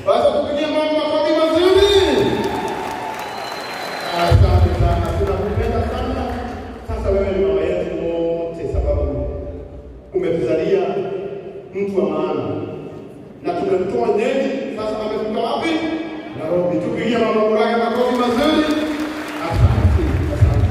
Basi tupigie Mungu makofi mazuri. Asante sana. Tunakupenda sana. Sasa wewe ni mama yetu wote, sababu umetuzalia mtu wa maana. Na tumemtoa Nyeri, sasa amefika wapi? Nairobi. Tupigie mama Murage makofi mazuri. Asante. Asante.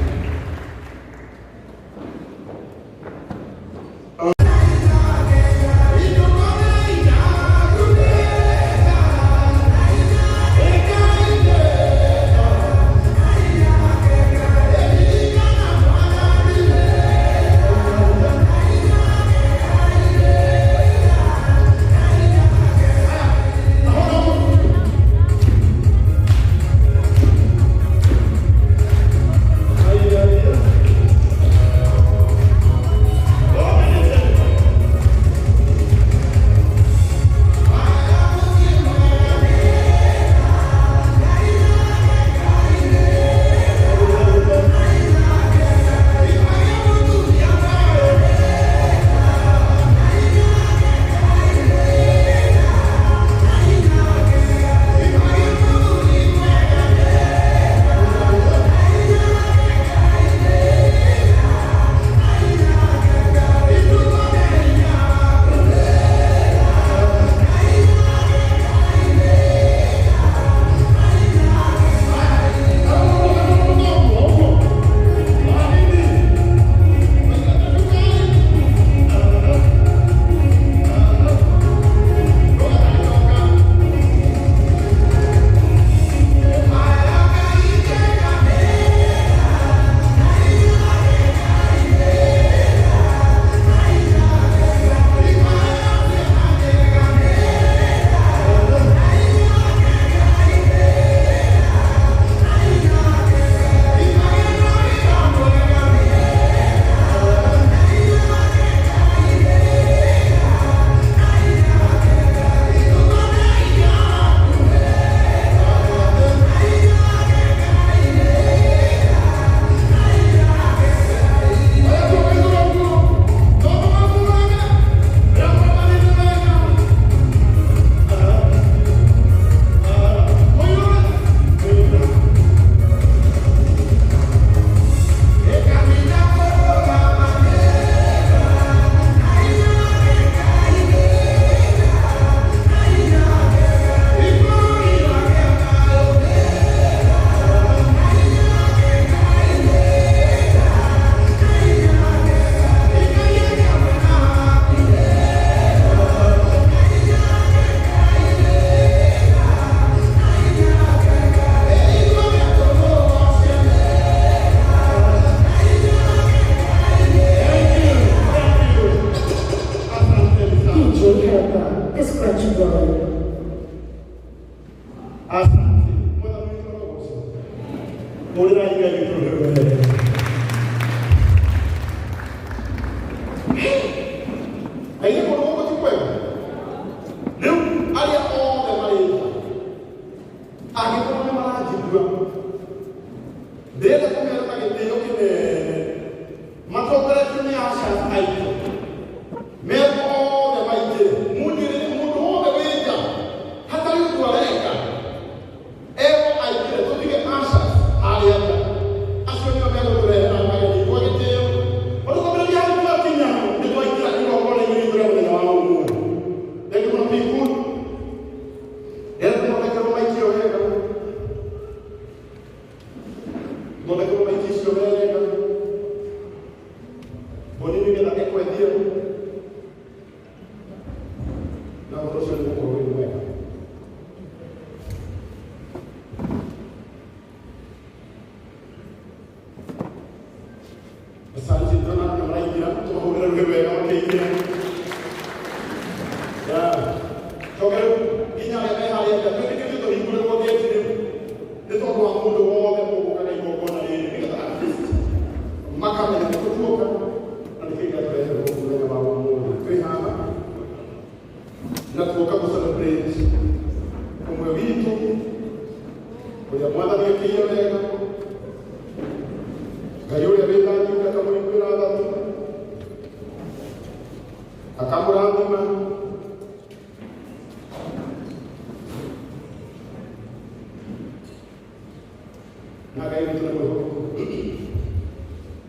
na kai mtu na mwe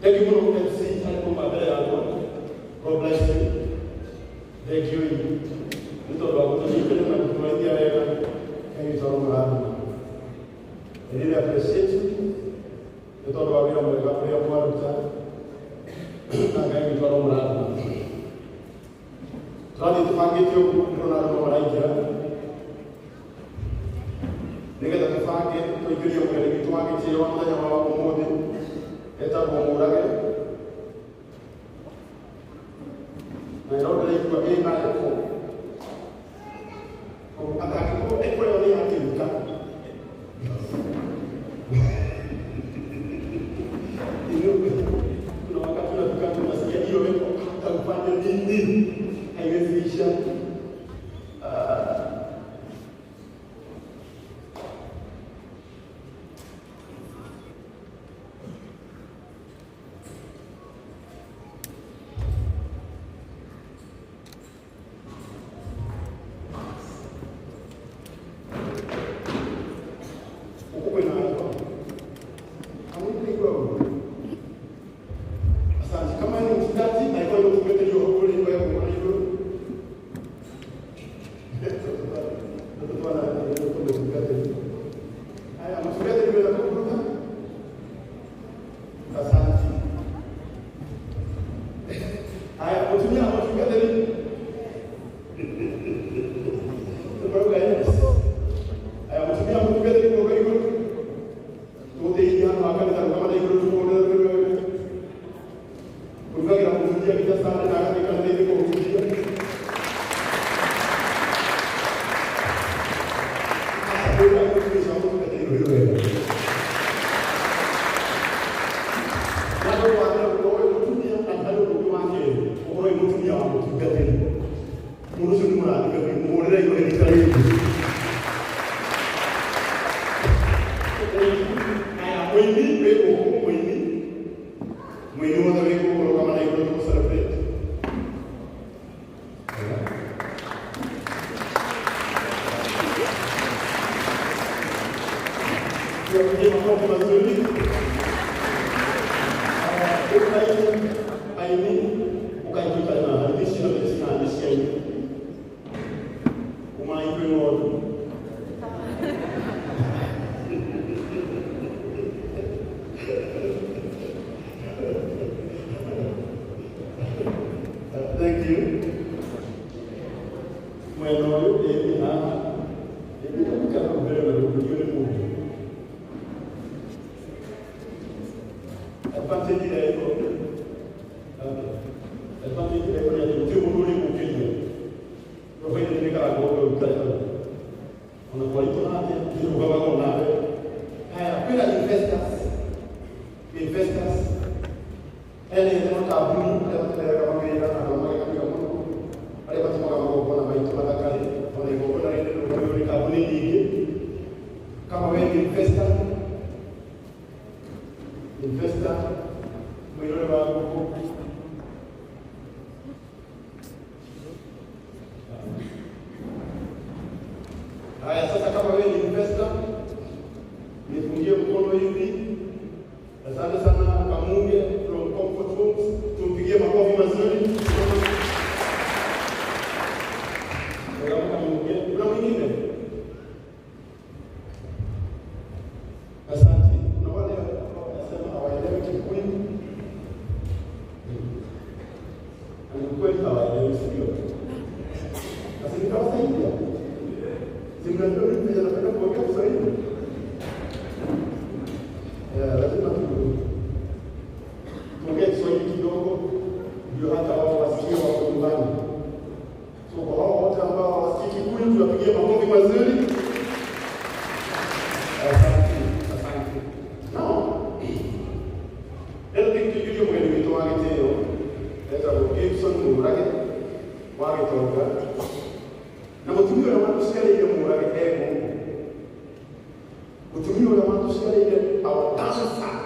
thank you for the seat and for my God bless you. Thank you. Mtu wa kutushika na kutuaidia wewe kama mtaalamu. I really appreciate you. Mtu wa wale ambao wamekuja kwa mta na kama mtaalamu. Twali tupange tu kuna na malaika. Nigeza tupange tuikiria kwa kitu wake cheo mmoja wa mmoja. Eta bomurage. Na ndio ile kwa bei na kwa ataki kwa ekwela ni hakika. Ndio kuna wakati tunafika tunasikia hiyo wewe utafanya nini? Haiwezi isha. Thank you. Bueno, haya sasa, kama wewe ni investor, nifungie mkono hivi. Asante sana Kamunge from Comfort Homes, tumpigie makofi mazuri. Kuna mwingine? Asante. Kuna wale wanasema hawaelewi kikweli. Ni kweli hawaelewi, sio? Sasa nitawasaidia. Simnajua mimi napenda kuongea Kiswahili. Lazima tuongee Kiswahili kidogo ndio hata wao wasikie wako nyumbani. So kwa hao wote ambao wasikii Kikuyu tuwapigie makofi mazuri. Asante. No. Ndio kitu kile mwenye mitoa kiteo. Leta Gibson Murage wake toka. Na mutumio na watu sikale ile Murage ego. Mutumio na watu sikale ile awatansa.